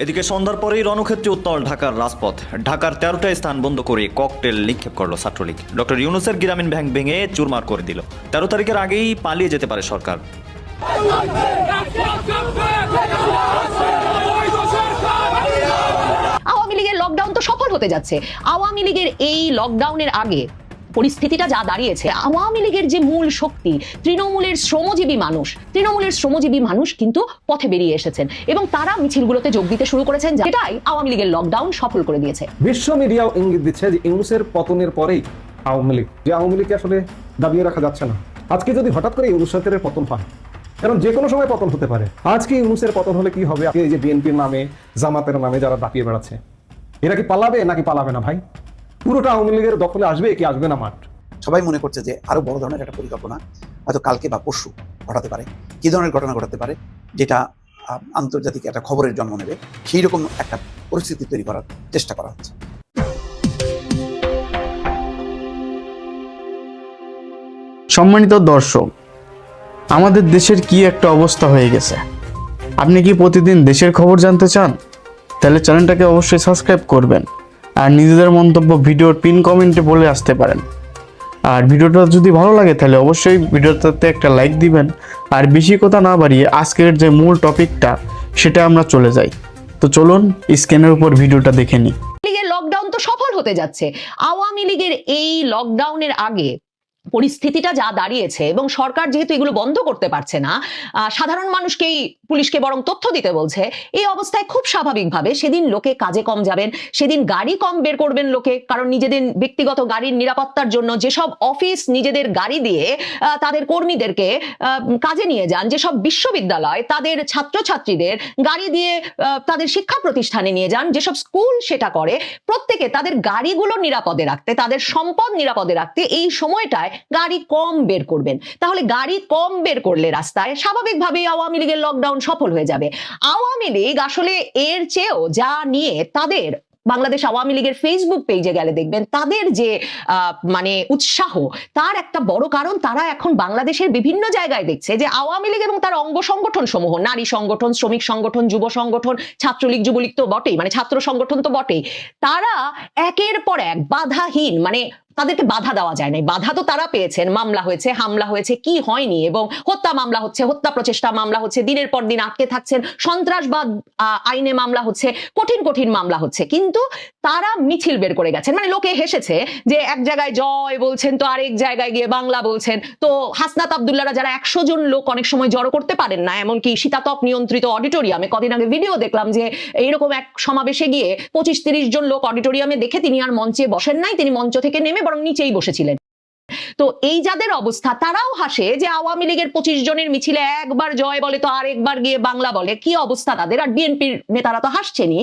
এদিকে সন্ধ্যার পরেই রণক্ষেত্রে উত্তাল ঢাকার রাজপথ। ঢাকার 13টা স্থান বন্ধ করে ককটেল নিক্ষেপ করল ছাত্রলীগ। ডক্টর ইউনূসের গ্রামীণ ব্যাংক ভেঙে চুরমার করে দিল। 13 তারিখের আগেই পালিয়ে যেতে পারে সরকার। আওয়ামী লীগের লকডাউন তো সফল হতে যাচ্ছে। আওয়ামী লীগের এই লকডাউনের আগে পরিস্থিতিটা যা দাঁড়িয়েছে, আওয়ামী লীগের যে মূল শক্তি তৃণমূলের শ্রমজীবী মানুষ কিন্তু পথে বেরিয়ে এসেছেন এবং তারা মিছিলগুলোতে যোগ দিতে শুরু করেছেন, যেটাই আওয়ামী লীগের লকডাউন সফল করে দিয়েছে। বিশ্ব মিডিয়াও ইঙ্গিত দিচ্ছে যে ইউনূসের পতনের পরেই আওয়ামী লীগ আসলে দাবিয়ে রাখা যাচ্ছে না। আজকে যদি হঠাৎ করে ইউনূস সরকারের পতন হয়, কারণ যে কোনো সময় পতন হতে পারে, আজকে ইউনূসের পতন হলে কি হবে? এই যে বিএনপির নামে, জামাতের নামে যারা দাপিয়ে বেড়াচ্ছে, এরা কি পালাবে নাকি পালাবে না? ভাই, পুরোটা আওয়ামী লীগের দখলে আসবে কি আসবে না মাঠ? সবাই মনে করছে যে আরো বড় ধরনের একটা পরিকল্পনা হয়তো কালকে বা পরশু ঘটাতে পারে। কি ধরনের ঘটনা ঘটাতে পারে যেটা আন্তর্জাতিক একটা খবরের জন্ম নেবে, সেই রকম একটা পরিস্থিতি তৈরি করার চেষ্টা করা হচ্ছে। সম্মানিত দর্শক, আমাদের দেশের কি একটা অবস্থা হয়ে গেছে। আপনি কি প্রতিদিন দেশের খবর জানতে চান? তাহলে চ্যানেলটাকে অবশ্যই সাবস্ক্রাইব করবেন আর নিজেদের মন্তব্য ভিডিওর পিন কমেন্টে বলে আসতে পারেন। আর ভিডিওটা যদি ভালো লাগে তাহলে অবশ্যই ভিডিওটাতে একটা লাইক দিবেন। আর বেশি কথা না বাড়িয়ে আজকের যে মূল টপিকটা সেটা আমরা চলে যাই। তো চলুন স্ক্রিনের উপর ভিডিওটা দেখে নিই। লীগের লকডাউন তো সফল হতে যাচ্ছে। আওয়ামী লীগের এই লকডাউনের আগে পরিস্থিতিটা যা দাঁড়িয়েছে এবং সরকার যেহেতু এগুলো বন্ধ করতে পারছে না, সাধারণ মানুষকেই পুলিশকে বরং তথ্য দিতে বলছে। এই অবস্থায় খুব স্বাভাবিকভাবে সেদিন লোকে কাজে কম যাবেন, সেদিন গাড়ি কম বের করবেন লোকে, কারণ নিজেদের ব্যক্তিগত গাড়ির নিরাপত্তার জন্য যেসব অফিস নিজেদের গাড়ি দিয়ে তাদের কর্মীদেরকে কাজে নিয়ে যান, যেসব বিশ্ববিদ্যালয় তাদের ছাত্রছাত্রীদের গাড়ি দিয়ে তাদের শিক্ষা প্রতিষ্ঠানে নিয়ে যান, যেসব স্কুল সেটা করে, প্রত্যেকে তাদের গাড়িগুলো নিরাপদে রাখতে, তাদের সম্পদ নিরাপদে রাখতে এই সময়টায় গাড়ি কম বের করবেন। তাহলে গাড়ি কম বের করলে রাস্তায় স্বাভাবিকভাবেই আওয়ামী লীগের লকডাউন সফল হয়ে যাবে। আওয়ামী লীগ আসলে এর চেয়েও যা নিয়ে তাদের বাংলাদেশ আওয়ামী লীগের ফেসবুক পেজে গেলে দেখবেন তাদের যে মানে উৎসাহ, তার একটা বড় কারণ তারা এখন বাংলাদেশের বিভিন্ন জায়গায় দেখছে যে আওয়ামী লীগ এবং তার অঙ্গ সংগঠন সমূহ, নারী সংগঠন, শ্রমিক সংগঠন, যুব সংগঠন, ছাত্রলীগ যুবলীগ তো বটেই, মানে ছাত্র সংগঠন তো বটেই, তারা একের পর এক বাধাহীন, মানে তাদেরকে বাধা দেওয়া যায় না, বাধা তো তারা পেয়েছেন, মামলা হয়েছে, হামলা হয়েছে, কি হয়নি, এবং হত্যা মামলা হচ্ছে, হত্যা প্রচেষ্টা মামলা হচ্ছে, দিনের পর দিন আটকে থাকছেন, সন্ত্রাসবাদ আইনে মামলা হচ্ছে, কঠিন কঠিন মামলা হচ্ছে, কিন্তু তারা মিছিল বের করে গেছেন। মানে লোকে হেসেছে যে এক জায়গায় জয় বলছেন তো আরেক জায়গায় গিয়ে বাংলা বলছেন। তো হাসনাত আব্দুল্লাহরা যারা 100 জন লোক অনেক সময় জড়ো করতে পারেন না, এমনকি শীতাতপ নিয়ন্ত্রিত অডিটোরিয়ামে, কদিন আগে ভিডিও দেখলাম যে এইরকম এক সমাবেশে গিয়ে 25-30 জন লোক অডিটোরিয়ামে দেখে তিনি আর মঞ্চে বসেন নাই, তিনি মঞ্চ থেকে নেমে বরং নিচেই বসেছিলেন। তো এই যাদের অবস্থা, তারাও হাসে যে আওয়ামী লীগের 25 জনের মিছিলে একবার জয় বলে তো আরেকবার গিয়ে বাংলা বলে, কি অবস্থা তাদের। আর বিএনপির নেতারা তো হাসছেনই।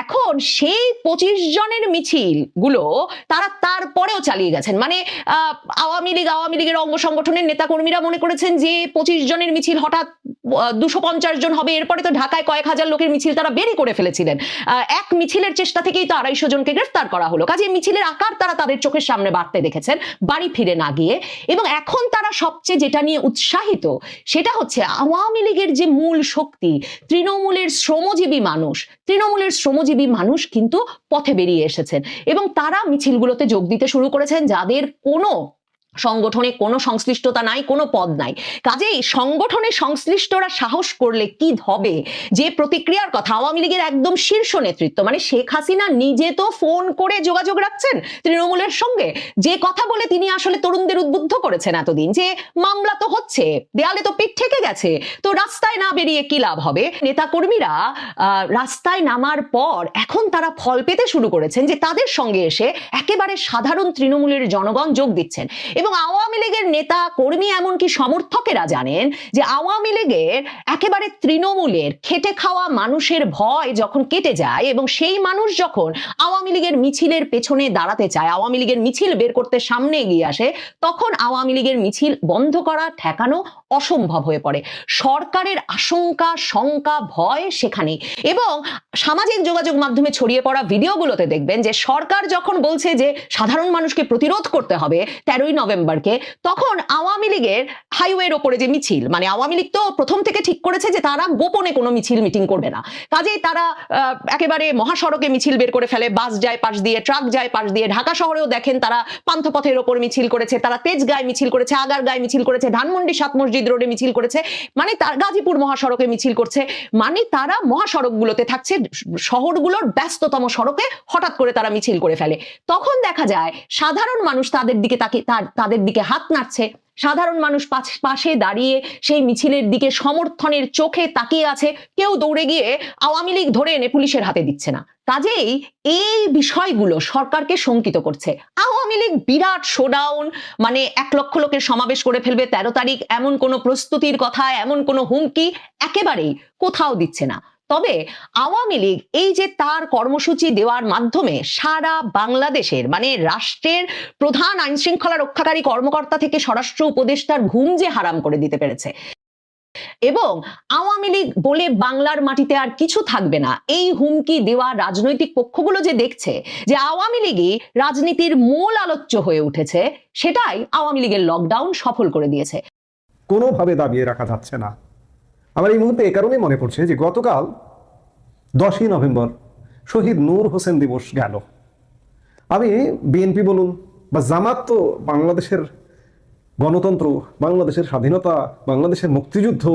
এখন সেই 25 জনের মিছিল গুলো তারা তারপরেও চালিয়ে গেছেন। মানে আওয়ামী লীগের অঙ্গ সংগঠনের নেতা কর্মীরা মনে করেছেন যে 25 জনের মিছিল হঠাৎ 250 জন হবে, এরপরে তো ঢাকায় কয়েক হাজার লোকের মিছিল তারা বেরই করে ফেলেছিলেন। এক মিছিলের চেষ্টা থেকেই তো 250 জনকে গ্রেফতার করা হলো। কাজে মিছিলের আকার তারা তাদের চোখের সামনে বাড়তে দেখেছেন বাড়ি ফিরে না গিয়ে। এবং এখন তারা সবচেয়ে যেটা নিয়ে উৎসাহিত সেটা হচ্ছে আওয়ামী লীগের যে মূল শক্তি তৃণমূলের শ্রমজীবী মানুষ কিন্তু পথে বেরিয়ে এসেছেন এবং তারা মিছিলগুলোতে যোগ দিতে শুরু করেছেন, যাদের কোনো সংগঠনে কোনো সংশ্লিষ্টতা নাই, কোনো পদ নাই। কাজেই সংগঠনে সংশ্লিষ্টরা সাহস করলে কি হবে, যে প্রতিক্রিয়ার কথা আওয়ামী লীগের একদম শীর্ষ নেতৃত্ব, মানে শেখ হাসিনা নিজে তো ফোন করে যোগাযোগ রাখছেন তৃণমূলের সঙ্গে, যে কথা বলে তিনি আসলে তরুণদের উদ্বুদ্ধ করেছেন এতদিন যে মামলা তো হচ্ছে, দেয়ালে তো পিঠ ঠেকে গেছে, তো রাস্তায় না বেরিয়ে কি লাভ হবে। নেতাকর্মীরা রাস্তায় নামার পর এখন তারা ফল পেতে শুরু করেছেন যে তাদের সঙ্গে এসে একেবারে সাধারণ তৃণমূলের জনগণ যোগ দিচ্ছেন। এবং আওয়ামী লীগের নেতা কর্মী এমনকি সমর্থকেরা জানেন যে আওয়ামী লীগের একেবারে তৃণমূলের খেটে খাওয়া মানুষের ভয় যখন কেটে যায় এবং সেই মানুষ যখন আওয়ামী লীগের মিছিলের পেছনে দাঁড়াতে চায়, আওয়ামী লীগের মিছিল বের করতে সামনে এগিয়ে আসে, তখন আওয়ামী লীগের মিছিল বন্ধ করা, ঠেকানো অসম্ভব হয়ে পড়ে। সরকারের আশঙ্কা, শঙ্কা, ভয় সেখানেই। এবং সামাজিক যোগাযোগ মাধ্যমে ছড়িয়ে পড়া ভিডিওগুলোতে দেখবেন যে সরকার যখন বলছে যে সাধারণ মানুষকে প্রতিরোধ করতে হবে 13ই নভেম্বর নভেম্বরকে, তখন আওয়ামী লীগের হাইওয়ের ওপরে যে মিছিল, মানে আওয়ামী লীগ তো প্রথম থেকে ঠিক করেছে যে তারা গোপনে কোনো মিছিল মিটিং করবে না, কাজেই তারা একেবারে মহাসড়কে মিছিল বের করে ফেলে, বাস যায় পাশ দিয়ে, ট্রাক যায় পাশ দিয়ে। ঢাকা শহরেও দেখেন তারা পান্থপথের ওপর মিছিল করেছে, তারা তেজগাঁয় মিছিল করেছে, আগারগাঁয় মিছিল করেছে, ধানমন্ডি সাত মসজিদ রোডে মিছিল করেছে, মানে তার গাজীপুর মহাসড়কে মিছিল করছে। মানে তারা মহাসড়কগুলোতে থাকছে, শহরগুলোর ব্যস্ততম সড়কে হঠাৎ করে তারা মিছিল করে ফেলে। তখন দেখা যায় সাধারণ মানুষ তাদের দিকে তাদের দিকে হাত নাড়ছে, সাধারণ মানুষ পাশে দাঁড়িয়ে সেই মিছিলের দিকে সমর্থনের চোখে তাকিয়ে আছে, কেউ দৌড়ে গিয়ে আওয়ামী লীগ ধরে এনে পুলিশের হাতে দিচ্ছে না। কাজেই এই বিষয়গুলো সরকারকে শঙ্কিত করছে। আওয়ামী লীগ বিরাট শোডাউন, মানে 1 লক্ষ লোকের সমাবেশ করে ফেলবে 13 তারিখ, এমন কোনো প্রস্তুতির কথা, এমন কোনো হুমকি একেবারেই কোথাও দিচ্ছে না। তবে আওয়ামী লীগ এই যে তার কর্মসূচি দেওয়ার মাধ্যমে সারা বাংলাদেশের, মানে রাষ্ট্রের প্রধান আইন শৃঙ্খলা রক্ষাকারী কর্মকর্তা থেকে স্বরাষ্ট্র উপদেষ্টার ঘুম যে হারাম করে দিতে পেরেছে, এবং আওয়ামী লীগ বলে বাংলার মাটিতে আর কিছু থাকবে না, এই হুমকি দেওয়া রাজনৈতিক পক্ষগুলো যে দেখছে যে আওয়ামী লীগই রাজনীতির মূল আলোচ্য হয়ে উঠেছে, সেটাই আওয়ামী লীগের লকডাউন সফল করে দিয়েছে। কোনোভাবে দাবিয়ে রাখা যাচ্ছে না। আমার এই মুহূর্তে এ কারণেই মনে পড়ছে যে গতকাল 10ই নভেম্বর শহীদ নূর হোসেন দিবস গেল। আমি বিএনপি বলুন বা জামাত তো বাংলাদেশের গণতন্ত্র, বাংলাদেশের স্বাধীনতা, বাংলাদেশের মুক্তিযুদ্ধ,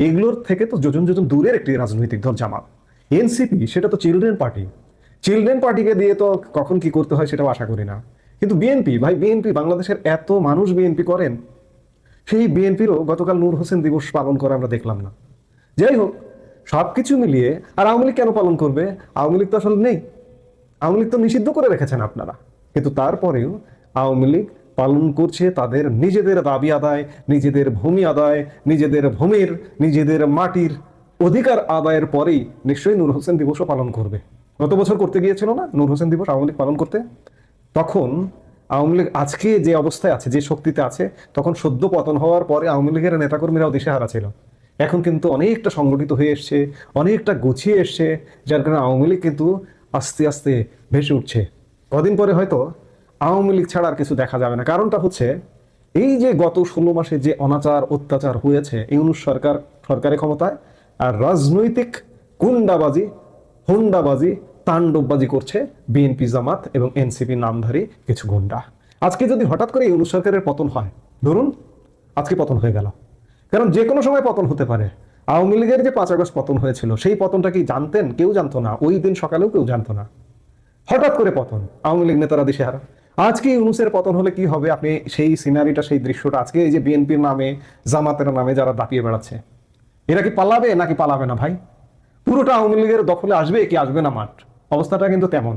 এগুলোর থেকে তো যোজন যোজন দূরের একটি রাজনৈতিক দল জামাত। এনসিপি সেটা তো চিলড্রেন পার্টি, চিলড্রেন পার্টিকে দিয়ে তো কখন কি করতে হয় সেটাও আশা করি না। কিন্তু বিএনপি, ভাই বিএনপি, বাংলাদেশের এত মানুষ বিএনপি করেন, সেই বিএনপিরও গতকাল নূর হোসেন দিবস পালন করা আমরা দেখলাম না। যাই হোক, সবকিছু মিলিয়ে আর আওয়ামী লীগ কেন পালন করবে? আওয়ামী লীগ তো আসলে নেই, আওয়ামী লীগ তো নিষিদ্ধ করে রেখেছেন আপনারা, কিন্তু তারপরেও আওয়ামী লীগ পালন করছে তাদের নিজেদের দাবি আদায়, নিজেদের ভূমি আদায়, নিজেদের ভূমির, নিজেদের মাটির অধিকার আদায়ের পরেই নিশ্চয়ই নূর হোসেন দিবসও পালন করবে। গত বছর করতে গিয়েছিল না নূর হোসেন দিবস আওয়ামী লীগ পালন করতে? তখন আওয়ামী লীগ আজকে যে অবস্থায় আছে, যে শক্তিতে আছে, তখন সদ্য পতন হওয়ার পরে আওয়ামী লীগের নেতাকর্মীরাও দিশেহারা ছিল। এখন কিন্তু অনেকটা সংগঠিত হয়ে এসছে, অনেকটা গুছিয়ে এসছে, যার কারণে আওয়ামী লীগ কিন্তু আস্তে আস্তে ভেসে উঠছে। কদিন পরে হয়তো আওয়ামী লীগ ছাড়া আর কিছু দেখা যাবে না। কারণটা হচ্ছে এই যে গত 16 মাসে যে অনাচার অত্যাচার হয়েছে ইউনূস সরকারের ক্ষমতায়, আর রাজনৈতিক গুন্ডাবাজি, হুন্ডাবাজি, তাণ্ডববাজি করছে বিএনপি, জামাত এবং এনসিপি নামধারী কিছু গুন্ডা। আজকে যদি হঠাৎ করে ইউনূস সরকারের পতন হয়, ধরুন আজকে পতন হয়ে গেল, কারণ যে কোনো সময় পতন হতে পারে। আওয়ামী লীগের যে 5 আগস্ট পতন হয়েছিল, সেই পতনটা কি জানতেন? কেউ জানতো না, ওই দিন সকালেও কেউ জানতো না। হঠাৎ করে পতন, আওয়ামী লীগ নেতারা দিশেহারা। আজকে ইউনূসের পতন হলে কি হবে? আপনি সেই সিনারিটা, সেই দৃশ্যটা আজকে এই যে বিএনপির নামে, জামাতের নামে যারা দাপিয়ে বেড়াচ্ছে, এরা কি পালাবে নাকি পালাবে না? ভাই, পুরোটা আওয়ামী লীগের দখলে আসবে কি আসবে না মাঠ? অবস্থাটা কিন্তু তেমন।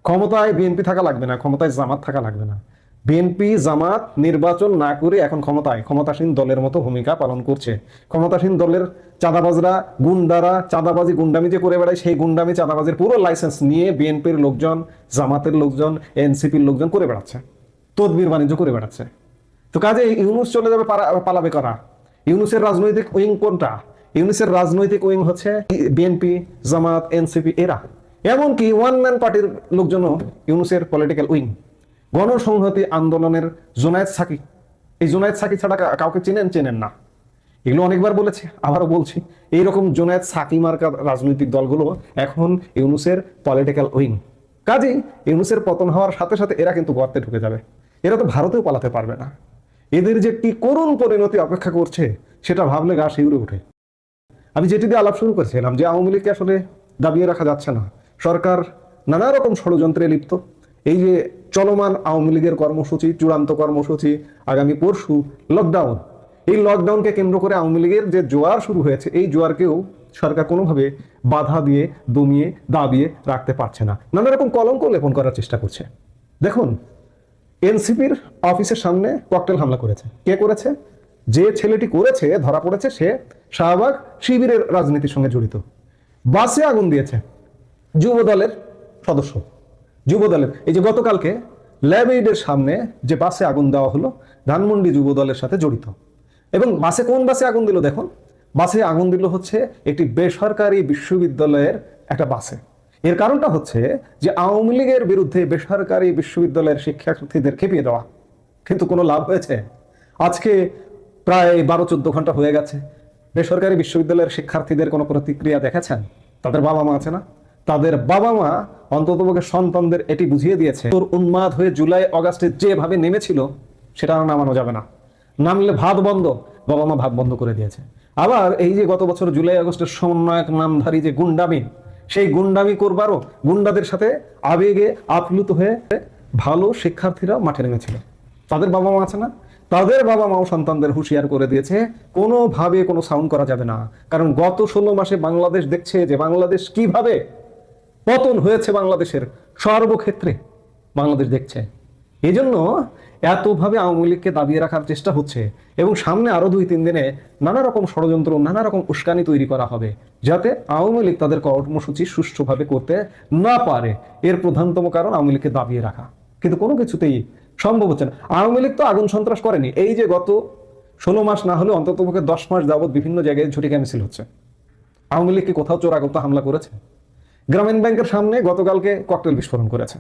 ক্ষমতায় বিএনপি থাকা লাগবে না, ক্ষমতায় জামাত থাকা লাগবে না। বিএনপি জামাত নির্বাচন না করে এখন ক্ষমতাসীন দলের মতো ভূমিকা পালন করছে। ক্ষমতাসীন দলের চাঁদাবাজরা, গুন্ডারা চাঁদাবাজি গুন্ডামি যে করে বেড়ায়, সেই গুন্ডামি চাঁদাবাজির পুরো লাইসেন্স নিয়ে বিএনপির লোকজন, জামাতের লোকজন, এনসিপির লোকজন করে বেড়াচ্ছে, তদবির বাণিজ্য করে বেড়াচ্ছে। তো কাজে ইউনূস চলে যাবে, পালাবে কারা? ইউনূসের রাজনৈতিক উইং কোনটা? ইউনূসের রাজনৈতিক উইং হচ্ছে বিএনপি, জামাত, এনসিপি, এরা। এমনকি ওয়ান ম্যান পার্টির লোকজনও ইউনূসের পলিটিক্যাল উইং। গণসংহতি আন্দোলনের জুনায়েদ সাকি, এই জুনায়েদ সাকি ছাড়া কাউকে চেনেন না। এগুলো অনেকবার বলেছি, আবারও বলছি, এইরকম জুনায়েদ সাকি মার্কা রাজনৈতিক দলগুলো এখন ইউনূসের পলিটিক্যাল উইং। কাজেই ইউনূসের পতন হওয়ার সাথে সাথে এরা কিন্তু গর্তে ঢুকে যাবে। এরা তো ভারতেও পালাতে পারবে না। এদের যে কি করুণ পরিণতি অপেক্ষা করছে সেটা ভাবলে গা শিউরে ওঠে। আমি যেটি দিয়ে আলাপ শুরু করেছিলাম যে আওয়ামী লীগকে আসলে দাবিয়ে রাখা যাচ্ছে না, সরকার নানা রকম ষড়যন্ত্রে লিপ্ত। এই যে চলমান আওয়ামী লীগের কর্মসূচি, চূড়ান্ত কর্মসূচি, আগামী পরশু লকডাউন, এই লকডাউনকে কেন্দ্র করে আওয়ামী লীগের যে জোয়ার শুরু হয়েছে, এই জোয়ারকেও সরকার কোনোভাবে বাধা দিয়ে, দমিয়ে, দাবিয়ে রাখতে পারছে না। নানা রকম কলঙ্ক লেপন করার চেষ্টা করছে। দেখুন, এনসিপির অফিসের সামনে ককটেল হামলা করেছে। কে করেছে? যে ছেলেটি করেছে ধরা পড়েছে, সে শাহবাগ শিবিরের রাজনীতির সঙ্গে জড়িত। বাসে আগুন দিয়েছে যুব দলের সদস্য, যুব দলের। এই যে গতকালকে ল্যাব এইডের সামনে যে বাসে আগুন দেওয়া হলো, ধানমন্ডি যুব দলের সাথে জড়িত। এবং বাসে, কোন বাসে আগুন দিল দেখুন, বাসে আগুন দিল হচ্ছে একটি বেসরকারি বিশ্ববিদ্যালয়ের একটা বাসে। এর কারণটা হচ্ছে যে আওয়ামী লীগের বিরুদ্ধে বেসরকারি বিশ্ববিদ্যালয়ের শিক্ষার্থীদের খেপিয়ে দেওয়া। কিন্তু কোনো লাভ হয়েছে? আজকে প্রায় 12-14 ঘন্টা হয়ে গেছে, বেসরকারি বিশ্ববিদ্যালয়ের শিক্ষার্থীদের কোনো প্রতিক্রিয়া দেখেছেন? তাদের বাবা মা আছে না, তাদের বাবা মা অন্ততপক্ষে সন্তানদের এটি বুঝিয়ে দিয়েছে, তোর উন্মাদ হয়ে জুলাই অগাস্টে যেভাবে নেমেছিল সেটা আর নামানো যাবে না, নামলে ভাত বন্ধ। বাবা মা ভাত বন্ধ করে দিয়েছে। আবার এই যে গত বছর জুলাই আগস্টের সমন্বয়ক নামধারী যে গুন্ডামি, সেই গুন্ডামি করবারও গুন্ডাদের সাথে আবেগে আপ্লুত হয়ে ভালো শিক্ষার্থীরা মাঠে নেমেছিল। তাদের বাবা মা আছে না, তাদের বাবা মাও সন্তানদের হুঁশিয়ার করে দিয়েছে কোনোভাবে কোনো সাউন্ড করা যাবে না, কারণ গত 16 মাসে বাংলাদেশ দেখছে যে বাংলাদেশ কিভাবে পতন হয়েছে, বাংলাদেশের সর্বক্ষেত্রে বাংলাদেশ দেখছে। এই জন্য এতভাবে আওয়ামী লীগকে দাবিয়ে রাখার চেষ্টা হচ্ছে, এবং সামনে আরো 2-3 দিনে নানা রকম ষড়যন্ত্র, নানা রকম উস্কানি তৈরি করা হবে যাতে আওয়ামী লীগ তাদের কর্মসূচি সুষ্ঠুভাবে করতে না পারে। এর প্রধানতম কারণ আওয়ামী লীগকে দাবিয়ে রাখা, কিন্তু কোনো কিছুতেই সম্ভব হচ্ছে না। আওয়ামী লীগ তো আগুন সন্ত্রাস করেনি, এই যে গত 16 মাস না হলে অন্ততপক্ষে 10 মাস যাবৎ বিভিন্ন জায়গায় ঝটিকা মিছিল হচ্ছে। আওয়ামী লীগ কি কোথাও চোরাগত হামলা করেছে? গ্রামীণ ব্যাংকের সামনে গতকালকে ককটেল বিস্ফোরণ করেছে।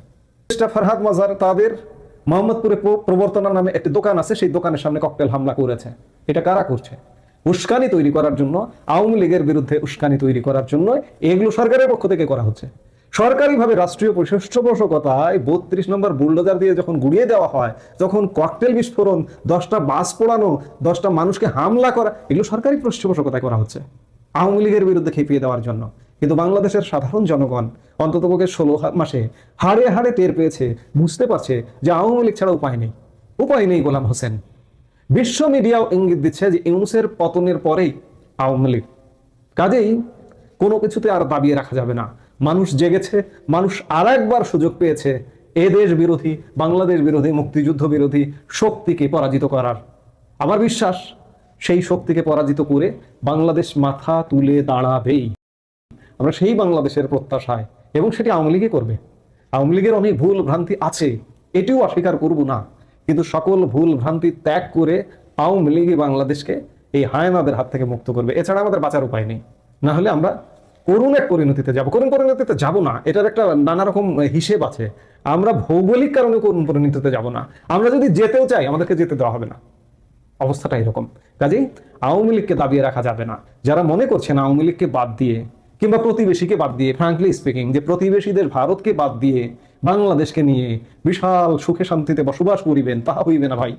ফারহাদ মাজার তাদের মোহাম্মদপুরে প্রবর্তনা নামে একটি দোকান আছে, সেই দোকানের সামনে ককটেল হামলা করেছে। এটা কারা করছে? উস্কানি তৈরি করার জন্য, আওয়ামী লীগের বিরুদ্ধে উস্কানি তৈরি করার জন্য এগুলো সরকারের পক্ষ থেকে করা হচ্ছে। সরকারিভাবে রাষ্ট্রীয় পৃষ্ঠপোষকতায় 32 নম্বর বুলডোজার দিয়ে যখন গুড়িয়ে দেওয়া হয়, তখন ককটেল বিস্ফোরণ, 10টা বাস পোড়ানো, 10টা মানুষকে হামলা করা, এগুলো সরকারি পৃষ্ঠপোষকতায় করা হচ্ছে আওয়ামী লীগের বিরুদ্ধে খেপিয়ে দেওয়ার জন্য। কিন্তু বাংলাদেশের সাধারণ জনগণ অন্ততপক্ষে 16 মাসে হাড়ে হাড়ে টের পেয়েছে, বুঝতে পারছে যে আওয়ামী লীগ ছাড়া উপায় নেই, উপায় নেই গোলাম হোসেন। বিশ্ব মিডিয়াও ইঙ্গিত দিচ্ছে যে ইউনূসের পতনের পরেই আওয়ামী লীগ, কাজেই কোনো কিছুতে আর দাবিয়ে রাখা যাবে না। মানুষ জেগেছে, মানুষ আর একবার সুযোগ পেয়েছে এদেশ বিরোধী, বাংলাদেশ বিরোধী, মুক্তিযুদ্ধ বিরোধী শক্তিকে পরাজিত করার। আমার বিশ্বাস সেই শক্তিকে পরাজিত করে বাংলাদেশ মাথা তুলে দাঁড়াবেই। আমরা সেই বাংলাদেশের প্রত্যাশায়, এবং সেটি আওয়ামী লীগই করবে। আওয়ামী লীগের অনেক ভুল ভ্রান্তি আছে, এটিও অস্বীকার করব না, কিন্তু সকল ভুল ভ্রান্তি ত্যাগ করে আওয়ামী লীগই বাংলাদেশকে এই হায়নাদের হাত থেকে মুক্ত করবে। এছাড়া আমাদের বাঁচার উপায় নেই। না হলে আমরা করুণ এক পরিণতিতে যাব। করুণ পরিণতিতে যাব না, এটার একটা নানা রকম হিসেব আছে। আমরা ভৌগোলিক কারণে করুণ পরিণতিতে যাব না। আমরা যদি যেতেও চাই, আমাদেরকে যেতে দেওয়া হবে না। অবস্থাটা এরকম। কাজেই আওয়ামী লীগকে দাবিয়ে রাখা যাবে না। যারা মনে করছেন আওয়ামী লীগকে বাদ দিয়ে কিংবা প্রতিবেশীকে বাদ দিয়ে, ফ্রাঙ্কলি স্পিকিং, যে প্রতিবেশীদের ভারতকে বাদ দিয়ে বাংলাদেশকে নিয়ে বিশাল সুখে শান্তিতে বসবাস করিবেন, তাহা হইবে না ভাই।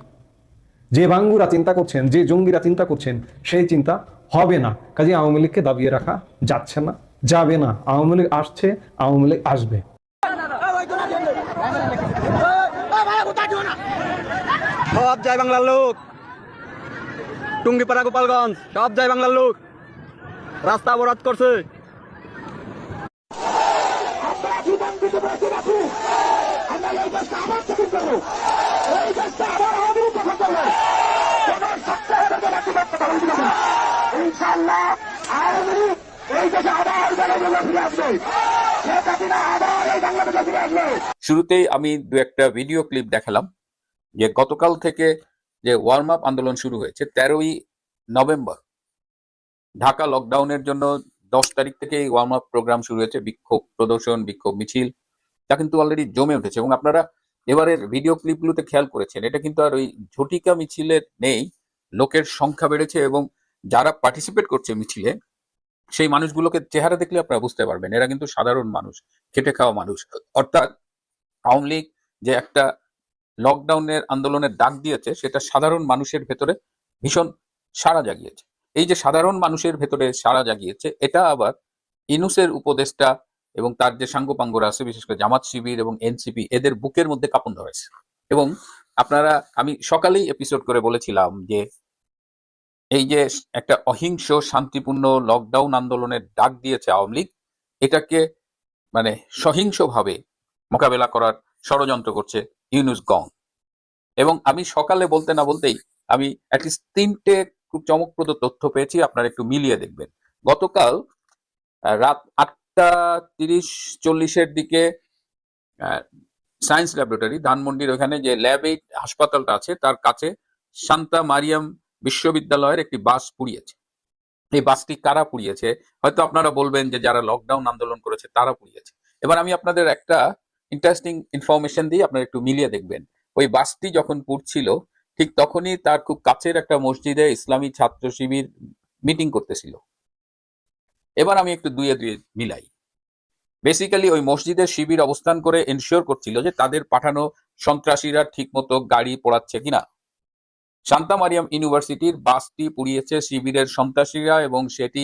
যে বাঙ্গুরা চিন্তা করছেন, যে জঙ্গিরা চিন্তা করছেন, সেই চিন্তা হবে না। কাজে আওয়ামী লীগকে দাবিয়ে রাখা যাচ্ছে না, যাবে না। আওয়ামী লীগ আসছে, আওয়ামী লীগ আসবে। সব যায় বাংলার লোক, টুঙ্গিপাড়া গোপালগঞ্জ সব যায় বাংলার লোক, রাস্তা অবরোধ করছে। শুরুতেই আমি দু একটা ভিডিও ক্লিপ দেখালাম যে গতকাল থেকে যে ওয়ার্ম আপ আন্দোলন শুরু হয়েছে 13ই নভেম্বর, ঢাকা লকডাউনের জন্য 10 তারিখ থেকে ওয়ার্ম আপ প্রোগ্রাম শুরু হয়েছে, বিক্ষোভ প্রদর্শন, বিক্ষোভ মিছিল, তা কিন্তু অলরেডি জমে উঠেছে। এবং আপনারা এবারের ভিডিও ক্লিপগুলোতে খেয়াল করেছেন, এটা কিন্তু আর ওই ঝটিকা মিছিলে নেই, লোকের সংখ্যা বেড়েছে এবং যারা পার্টিসিপেট করছে মিছিলে সেই মানুষগুলোকে চেহারা দেখলে আপনারা বুঝতে পারবেন এরা কিন্তু সাধারণ মানুষ, খেটে খাওয়া মানুষ। অর্থাৎ আওয়ামী লীগ যে একটা লকডাউনের আন্দোলনের ডাক দিয়েছে সেটা সাধারণ মানুষের ভেতরে ভীষণ সাড়া জাগিয়েছে। এই যে সাধারণ মানুষের ভেতরে সাড়া জাগিয়েছে, এটা আবার ইউনূসের উপদেষ্টা এবং তার যে সাঙ্গপাঙ্গরা আছে, বিশেষ করে জামাত শিবির এবং এনসিপি, এদের বুকের মধ্যে কাঁপন ধরেছে। এবং আপনারা, আমি সকালেই এপিসোড করে বলেছিলাম যে এই যে একটা অহিংস শান্তিপূর্ণ লকডাউন আন্দোলনের ডাক দিয়েছে আওয়ামী লীগ, এটাকে মানে সহিংসভাবে মোকাবেলা করার ষড়যন্ত্র করছে ইউনূস গং। এবং আমি সকালে বলতে না বলতেই আমি অ্যাটলিস্ট 3টে খুব চমকপ্রদ তথ্য পেয়েছি, আপনারা একটু মিলিয়ে দেখবেন। গতকাল রাত 8:30-40 দিকে সায়েন্স ল্যাবরেটরি ধানমন্ডির ওখানে যে ল্যাব 8 হাসপাতালটা আছে তার কাছে শান্তা মারিয়াম বিশ্ববিদ্যালয়ের একটি বাস পুড়িয়েছে। এই বাসটি কারা পুড়িয়েছে হয়তো আপনারা বলবেন যে যারা লকডাউন আন্দোলন করেছে তারা পুড়িয়েছে। এবার আমি আপনাদের একটা ইন্টারেস্টিং ইনফরমেশন দিই, আপনারা একটু মিলিয়ে দেখবেন। ওই বাসটি যখন পুড়ছিল ঠিক তখনই তার খুব কাছের একটা মসজিদে ইসলামী ছাত্র শিবির মিটিং করতেছিল। এবার আমি একটু দুয়ে দুয়ে মিলাই। বেসিক্যালি ওই মসজিদের শিবির অবস্থান করে এনশিওর করছিল যে তাদের পাঠানো সন্ত্রাসীরা ঠিকমতো গাড়ি পোড়াচ্ছে কিনা। শান্তা মারিয়াম ইউনিভার্সিটির বাসটি পুড়িয়েছে শিবিরের সন্ত্রাসীরা এবং সেটি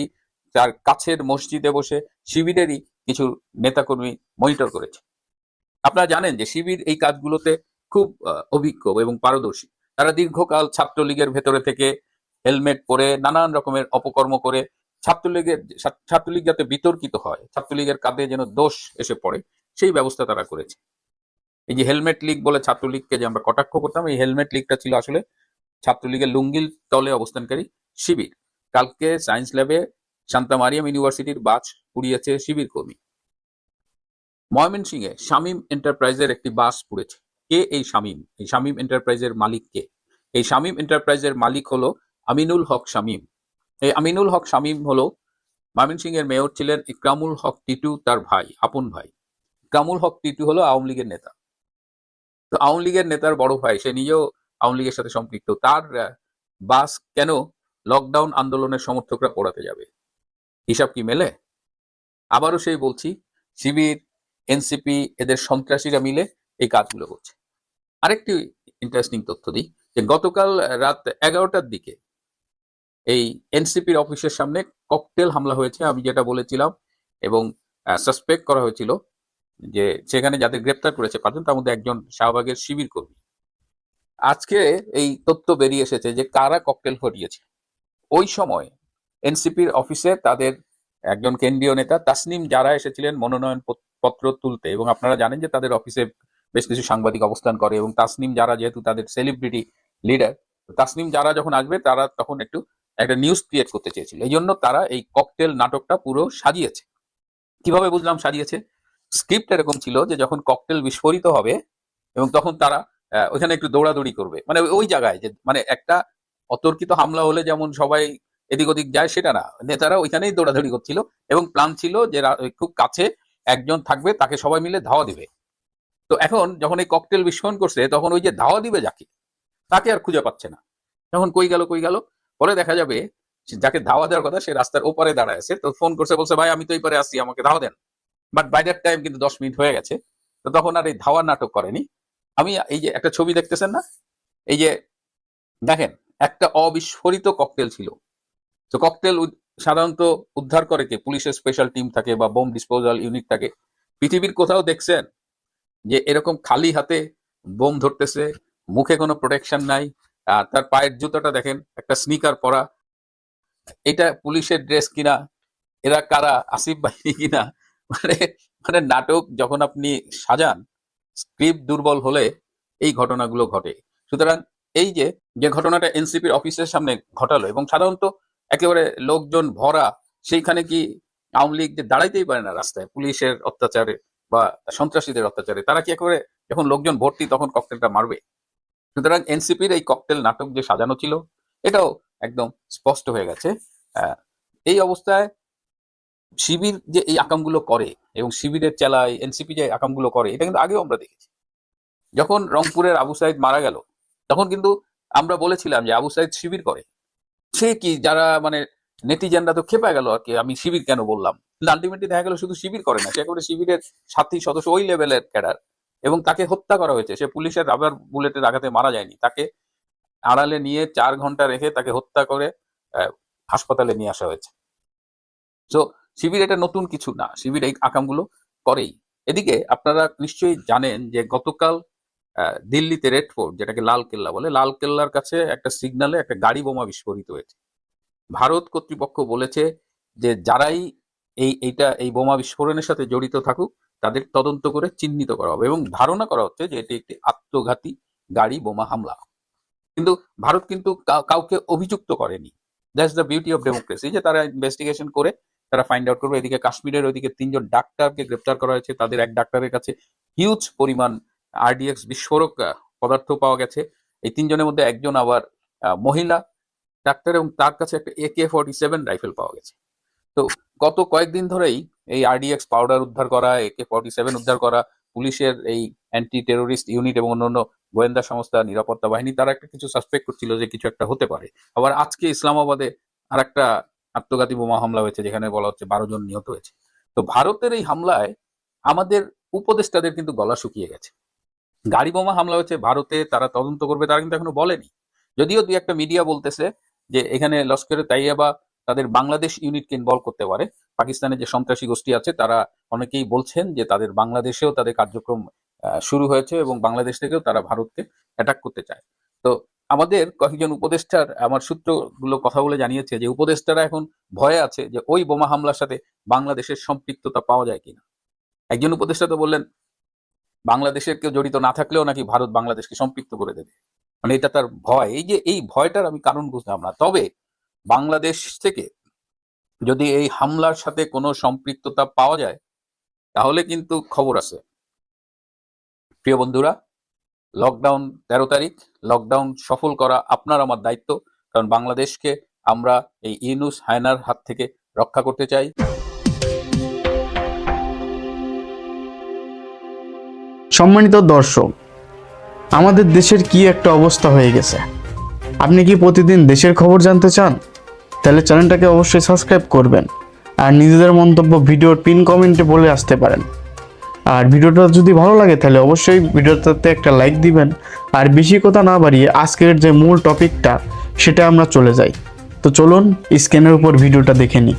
তার কাছের মসজিদে বসে শিবিরেরই কিছু নেতাকর্মী মনিটর করেছে। আপনারা জানেন যে শিবির এই কাজগুলোতে খুব অভিজ্ঞ এবং পারদর্শী। তারা দীর্ঘকাল ছাত্রলীগের ভেতরে থেকে হেলমেট পরে নানান রকমের অপকর্ম করে ছাত্রলীগ যাতে বিতর্কিত হয়, ছাত্রলীগের কাঁধে যেন দোষ এসে পড়ে, সেই ব্যবস্থা তারা করেছে। এই যে হেলমেট লীগ বলে ছাত্রলীগকে যে আমরা কটাক্ষ করতাম, এই হেলমেট লীগটা ছিল আসলে ছাত্রলীগের লুঙ্গির তলে অবস্থানকারী শিবির। কালকে সায়েন্স ল্যাবে শান্তা মারিয়াম ইউনিভার্সিটির বাস পুড়িয়েছে শিবির কর্মী। ময়মনসিংহে শামীম এন্টারপ্রাইজের একটি বাস পুড়েছে। কে এই শামীম? এই শামীম এন্টারপ্রাইজের মালিক কে? এই শামীম এন্টারপ্রাইজের মালিক হলো আমিনুল হক শামীম। এই আমিনুল হক শামীম হলো ময়মনসিংহের মেয়র ছিলেন ইকরামুল হক টিটু, তার ভাই, আপন ভাই। ইকরামুল হক টিটু হলো আওয়ামী লীগের নেতা। তো আওয়ামী লীগের নেতার বড় ভাই, সে নিজেও আওয়ামী লীগের সাথে সম্পৃক্ত। তার বাস কেন লকডাউন আন্দোলনের সমর্থকরা পোড়াতে যাবে? হিসাব কি মেলে? আবারও সেই বলছি, শিবির, এনসিপি, এদের সন্ত্রাসীরা মিলে এই কাজগুলো করছে। আরেকটি ইন্টারেস্টিং তথ্য দিই যে গতকাল রাত 11টার দিকে এই এনসিপির অফিসের সামনে ককটেল হামলা হয়েছে, আমি যেটা বলেছিলাম, এবং সাসপেক্ট করা হয়েছিল যে সেখানে যাদের গ্রেপ্তার করেছে 5 জন, তার মধ্যে একজন শাহবাগের শিবির কর্মী। আজকে এই তথ্য বেরিয়ে এসেছে যে কারা ককটেল ফটিয়েছে। ওই সময় এনসিপির অফিসে তাদের একজন কেন্দ্রীয় নেতা তাসনিম জারা এসেছিলেন মনোনয়ন পত্র তুলতে, এবং আপনারা জানেন যে তাদের অফিসে বেশ কিছু সাংবাদিক অবস্থান করে, এবং তাসনিম জারা যেহেতু তাদের সেলিব্রিটি লিডার, তাসনিম জারা যখন আসবে তারা তখন একটা নিউজ ক্রিয়েট করতে চেয়েছিল। এই জন্য তারা এই ককটেল নাটকটা পুরো সাজিয়েছে। কিভাবে বুঝলাম সাজিয়েছে? স্ক্রিপ্ট এরকম ছিল যে যখন ককটেল বিস্ফোরিত হবে এবং তখন তারা ওইখানে একটু দৌড়াদৌড়ি করবে, মানে ওই জায়গায় যে মানে একটা অতর্কিত হামলা হলে যেমন সবাই এদিক ওদিক যায় সেটা না, নেতারা ওইখানেই দৌড়াদৌড়ি করছিল এবং প্ল্যান ছিল যে খুব কাছে একজন থাকবে, তাকে সবাই মিলে ধাওয়া দিবে। তো এখন যখন এই ককটেল বিস্ফোরণ করছে তখন ওই যে ধাওয়া দিবে যাকে, তাকে আর খুঁজে পাচ্ছে না। তখন কই গেল, পরে দেখা যাবে যাকে ধাওয়া দেওয়ার কথা সে রাস্তার ওপারে দাঁড়ায় আছে। তো ফোন করছে, বলছে ভাই আমি তো এই পারে আসছি, আমাকে ধাওয়া দেন। বাট বাই দ্যাট টাইম কিন্তু 10 মিনিট হয়ে গেছে। তো তখন আর এই ধাওয়ার নাটক করেনি। আমি এই যে একটা ছবি দেখতেছেন না, এই যে দেখেন একটা অবিস্ফোরিত ককটেল ছিল। তো ককটেল সাধারণত উদ্ধার করে কে? পুলিশের স্পেশাল টিম থাকে বা বোম ডিসপোজাল ইউনিট থাকে। পৃথিবীর কোথাও দেখছেন যে এরকম খালি হাতে বোম ধরতেছে, মুখে কোনো প্রোটেকশন নাই, তার পায়ের জুতোটা দেখেন, একটা স্নিকার পরা, এটা পুলিশের ড্রেস কিনা, এরা কারা, আসিফ বাহিনী কিনা? মানে মানে নাটক যখন আপনি সাজান, স্ক্রিপ্ট দুর্বল হলে এই ঘটনাগুলো ঘটে। সুতরাং এই যে ঘটনাটা এনসিপির অফিসের সামনে ঘটালো এবং সাধারণত একেবারে লোকজন ভরা, সেইখানে কি আওয়ামী লীগ যে দাঁড়াইতেই পারে না রাস্তায় পুলিশের অত্যাচারে বা সন্ত্রাসীদের অত্যাচারে, তারা কি একেবারে যখন লোকজন ভর্তি তখন ককটেলটা মারবে? সুতরাং এনসিপির এই ককটেল নাটক যে সাজানো ছিল এটাও একদম স্পষ্ট হয়ে গেছে। এই অবস্থায় শিবির যে এই আকামগুলো করে এবং শিবিরের চেলায় এনসিপি যে আকামগুলো করে, এটা কিন্তু আগেও আমরা দেখেছি। যখন রংপুরের আবু সাইদ মারা গেল তখন কিন্তু আমরা বলেছিলাম যে আবু সাইদ শিবির করে। সে কি যারা মানে নেটিজেনরা তো খেপে গেল আর কি, আমি শিবির কেন বললাম। আলটিমেটলি দেখা গেল শুধু শিবির করে না, সে একেবারে শিবিরের সাথী সদস্য, ওই লেভেলের ক্যাডার, এবং তাকে হত্যা করা হয়েছে। সে পুলিশের রাবার বুলেটের আঘাতে মারা যায়নি, তাকে আড়ালে নিয়ে 4 ঘন্টা রেখে তাকে হত্যা করে হাসপাতালে নিয়ে আসা হয়েছে। তো শিবির এটা নতুন কিছু না, শিবির এই আকামগুলো করেই। এদিকে আপনারা নিশ্চয়ই জানেন যে গতকাল দিল্লিতে রেড ফোর্ট, যেটাকে লাল কেল্লা বলে, লাল কেল্লার কাছে একটা সিগন্যালে একটা গাড়ি বোমা বিস্ফোরিত হয়েছে। ভারত কর্তৃপক্ষ বলেছে যে যারাই এই বোমা বিস্ফোরণের সাথে জড়িত থাকুক তাদের তদন্ত করে চিহ্নিত করা হবে, এবং ধারণা করা হচ্ছে যে এটি একটি আত্মঘাতী গাড়ি বোমা হামলা। কিন্তু ভারত কিন্তু কাউকে অভিযুক্ত করেনি। That's the beauty of democracy, যে তারা ইনভেস্টিগেশন করে তারা ফাইন্ড আউট করবে। এদিকে কাশ্মীরের ওইদিকে 3 জন ডাক্তারকে গ্রেপ্তার করা হয়েছে, তাদের এক ডাক্তারের কাছে হিউজ পরিমাণ আরডিএক্স বিস্ফোরক পদার্থ পাওয়া গেছে। এই 3 জনের মধ্যে একজন আবার মহিলা ডাক্তার, এবং তার কাছে একটা AK-47 রাইফেল পাওয়া গেছে। তো গত কয়েকদিন ধরেই এই আরডিএক্স পাউডার উদ্ধার করা, AK-47 উদ্ধার করা, পুলিশের এই অ্যান্টি টেরোরিস্ট ইউনিট এবং অন্যান্য গোয়েন্দা সংস্থা, নিরাপত্তা বাহিনী তারা একটা কিছু সাসপেক্ট করছিল যে কিছু একটা হতে পারে। আবার আজকে ইসলামাবাদে আর একটা আত্মঘাতী বোমা হামলা হয়েছে, যেখানে বলা হচ্ছে 12 জন নিহত হয়েছে। তো ভারতের এই হামলায় আমাদের উপদেষ্টাদের কিন্তু গলা শুকিয়ে গেছে। গাড়ি বোমা হামলা হয়েছে ভারতে, তারা তদন্ত করবে, তারা কিন্তু এখনো বলেনি। যদিও দুই একটা মিডিয়া বলতেছে যে এখানে লস্করে তাইয়াবা তাদের বাংলাদেশ ইউনিটকে ইনভলভ করতে পারে। পাকিস্তানের যে সন্ত্রাসী গোষ্ঠী আছে তারা অনেকেই বলছেন যে তাদের বাংলাদেশেও তাদের কার্যক্রম শুরু হয়েছে এবং বাংলাদেশ থেকেও তারা ভারতকে অ্যাটাক করতে চায়। তো আমাদের কয়েকজন উপদেষ্টার, আমার সূত্রগুলো কথা বলে জানিয়েছে যে উপদেষ্টারা এখন ভয়ে আছে যে ওই বোমা হামলার সাথে বাংলাদেশের সম্পৃক্ততা পাওয়া যায় কিনা। একজন উপদেষ্টা তো বললেন বাংলাদেশের কেউ জড়িত না থাকলেও নাকি ভারত বাংলাদেশকে সম্পৃক্ত করে দেবে, মানে এটা তার ভয়। এই যে এই ভয়টার আমি কারণ বুঝলাম না। তবে বাংলাদেশ থেকে যদি এই হামলার সাথে কোনো সম্পৃক্ততা পাওয়া যায় তাহলে কিন্তু খবর আছে। প্রিয় বন্ধুরা, লকডাউন 13 তারিখ, লকডাউন সফল করা আপনার আমার দায়িত্ব, কারণ বাংলাদেশকে আমরা এই ইউনূস হায়নার হাত থেকে রক্ষা করতে চাই। সম্মানিত দর্শক, আমাদের দেশের কি একটা অবস্থা হয়ে গেছে। আপনি কি প্রতিদিন দেশের খবর জানতে চান? তাহলে চ্যানেলটাকে অবশ্যই সাবস্ক্রাইব করবেন আর নিজেদের মন্তব্য ভিডিওর পিন কমেন্টে বলে আসতে পারেন। আর ভিডিওটা যদি ভালো লাগে তাহলে অবশ্যই ভিডিওটাতে একটা লাইক দিবেন। আর বেশি কথা না বাড়িয়ে আজকের যে মূল টপিকটা সেটা আমরা চলে যাই। তো চলুন স্ক্রিনের উপর ভিডিওটা দেখে নিই।